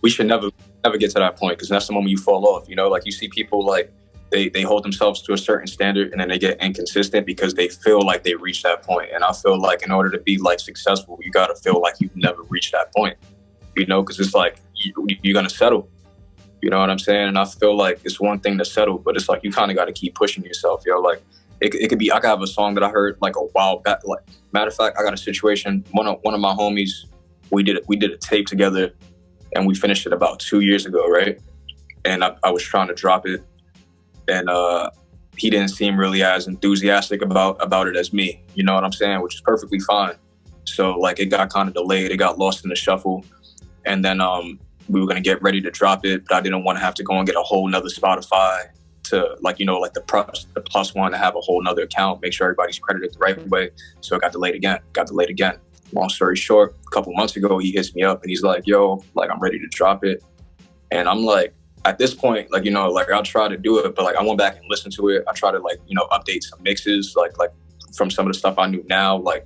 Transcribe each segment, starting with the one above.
we should never get to that point, because that's the moment you fall off. You know, like you see people like they hold themselves to a certain standard and then they get inconsistent because they feel like they reached that point. And I feel like in order to be like successful, you got to feel like you've never reached that point, you know, because it's like you're going to settle. You know what I'm saying? And I feel like it's one thing to settle, but it's like you kind of got to keep pushing yourself, yo. Like it could be, I could have a song that I heard like a while back. Like, matter of fact, I got a situation. One of my homies, we did a tape together, and we finished it about 2 years ago, right? And I was trying to drop it, and he didn't seem really as enthusiastic about it as me. You know what I'm saying? Which is perfectly fine. So like it got kind of delayed. It got lost in the shuffle, and then we were gonna get ready to drop it, but I didn't want to have to go and get a whole nother Spotify to like, you know, like the plus one to have a whole nother account, make sure everybody's credited the right way. So it got delayed again. Long story short, a couple months ago, he hits me up and he's like, yo, like I'm ready to drop it. And I'm like, at this point, like, you know, like I'll try to do it, but like I went back and listened to it. I try to like, you know, update some mixes, like from some of the stuff I knew now, like,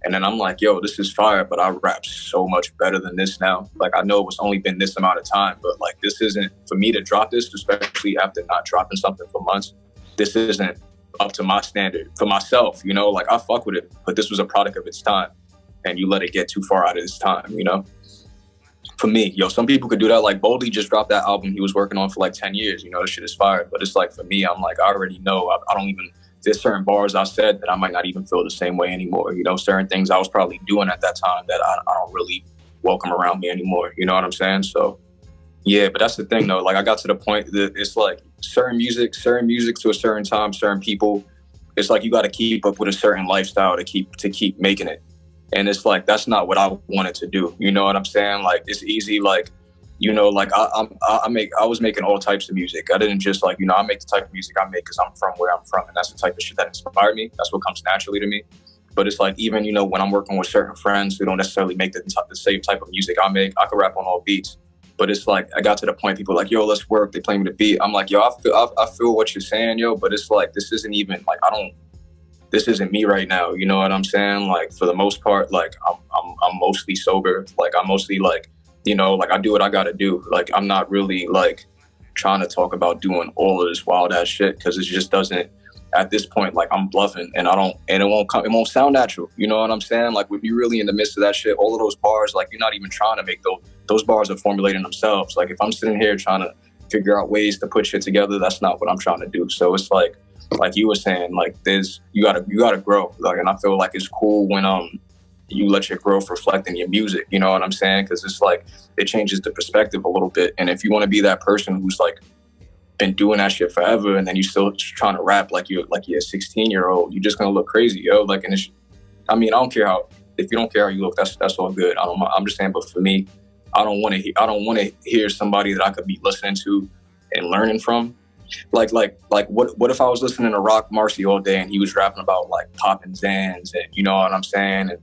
and then I'm like, yo, this is fire, but I rap so much better than this now. Like, I know it's only been this amount of time, but like, this isn't, for me to drop this, especially after not dropping something for months, this isn't up to my standard for myself, you know, like I fuck with it, but this was a product of its time, and you let it get too far out of its time, you know? For me, yo, some people could do that. Like Boldy just dropped that album he was working on for like 10 years, you know, this shit is fire, but it's like, for me, I'm like, I already know, I don't even, there's certain bars I said that I might not even feel the same way anymore. You know, certain things I was probably doing at that time that I don't really welcome around me anymore. You know what I'm saying? So, yeah, but that's the thing though. Like I got to the point that it's like certain music to a certain time, certain people. It's like you got to keep up with a certain lifestyle to keep making it. And it's like, that's not what I wanted to do. You know what I'm saying? Like it's easy, like, you know, like I was making all types of music. I didn't just like, you know, I make the type of music I make because I'm from where I'm from, and that's the type of shit that inspired me. That's what comes naturally to me. But it's like, even, you know, when I'm working with certain friends who don't necessarily make the same type of music I make, I can rap on all beats. But it's like, I got to the point, people are like, yo, let's work. They play me the beat. I'm like, yo, I feel what you're saying, yo, but it's like, this isn't even like, this isn't me right now. You know what I'm saying? Like for the most part, like I'm mostly sober. Like I'm mostly like, you know, like I do what I gotta do. Like I'm not really like trying to talk about doing all of this wild ass shit, because it just doesn't, at this point, like I'm bluffing, and it won't sound natural. You know what I'm saying? Like when you're really in the midst of that shit, all of those bars, like you're not even trying to make those bars are formulating themselves. Like if I'm sitting here trying to figure out ways to put shit together, that's not what I'm trying to do. So it's like you were saying, like you gotta grow. Like, and I feel like it's cool when you let your growth reflect in your music, you know what I'm saying? Because it's like, it changes the perspective a little bit. And if you want to be that person who's like been doing that shit forever, and then you still trying to rap like you're a 16-year-old, you're just gonna look crazy, yo. Like, and it's, I mean, I don't care if you don't care how you look, that's all good. I'm just saying, but for me, I don't want to hear somebody that I could be listening to and learning from. Like what if I was listening to Rock Marcy all day and he was rapping about like popping Zans and, you know what I'm saying, and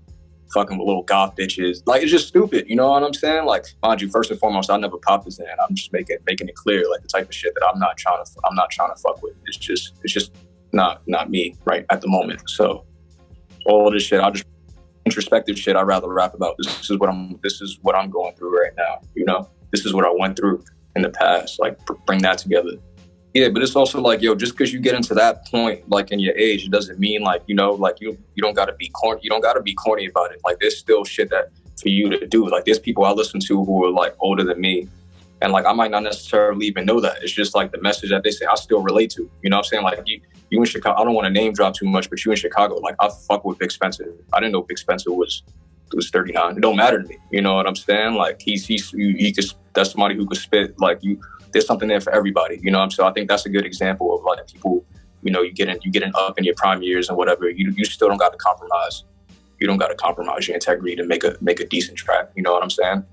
fucking with little goth bitches. Like, it's just stupid, you know what I'm saying? Like, mind you, first and foremost, I never popped this in. I'm just making it clear, like the type of shit that I'm not trying to fuck with. It's just not me right at the moment. So all of this shit, introspective shit, I'd rather rap about. This is what I'm going through right now. You know, this is what I went through in the past. Like, bring that together. Yeah, but it's also like, yo, just because you get into that point, like in your age, it doesn't mean like, you know, like you don't gotta be corny. You don't gotta be corny about it. Like, there's still shit that for you to do. Like, there's people I listen to who are like older than me, and like I might not necessarily even know that. It's just like the message that they say I still relate to. You know what I'm saying? Like you in Chicago. I don't want to name drop too much, but you in Chicago, like I fuck with Big Spencer. I didn't know Big Spencer was 39. It don't matter to me. You know what I'm saying? Like he could. That's somebody who could spit like you. There's something there for everybody, you know. So I think that's a good example of like people, you know, you get in up in your prime years and whatever. You still don't got to compromise. You don't got to compromise your integrity to make a decent track. You know what I'm saying?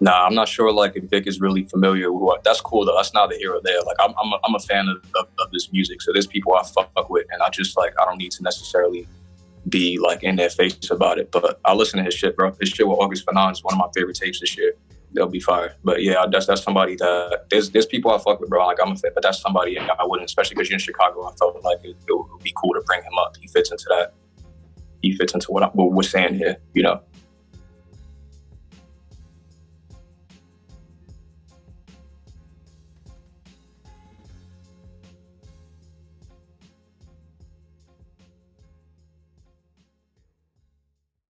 Nah, I'm not sure like if Vic is really familiar with what. That's cool though. That's neither here or there. Like I'm a fan of this music. So there's people I fuck with, and I just like I don't need to necessarily be like in their face about it. But I listen to his shit, bro. His shit with August Fanon is one of my favorite tapes this year. They'll be fire. But yeah, that's somebody that there's people I fuck with, bro. Like I'm a fan, but that's somebody I wouldn't, especially because you're in Chicago. I felt like it would be cool to bring him up. He fits into that. He fits into what we're saying here, you know.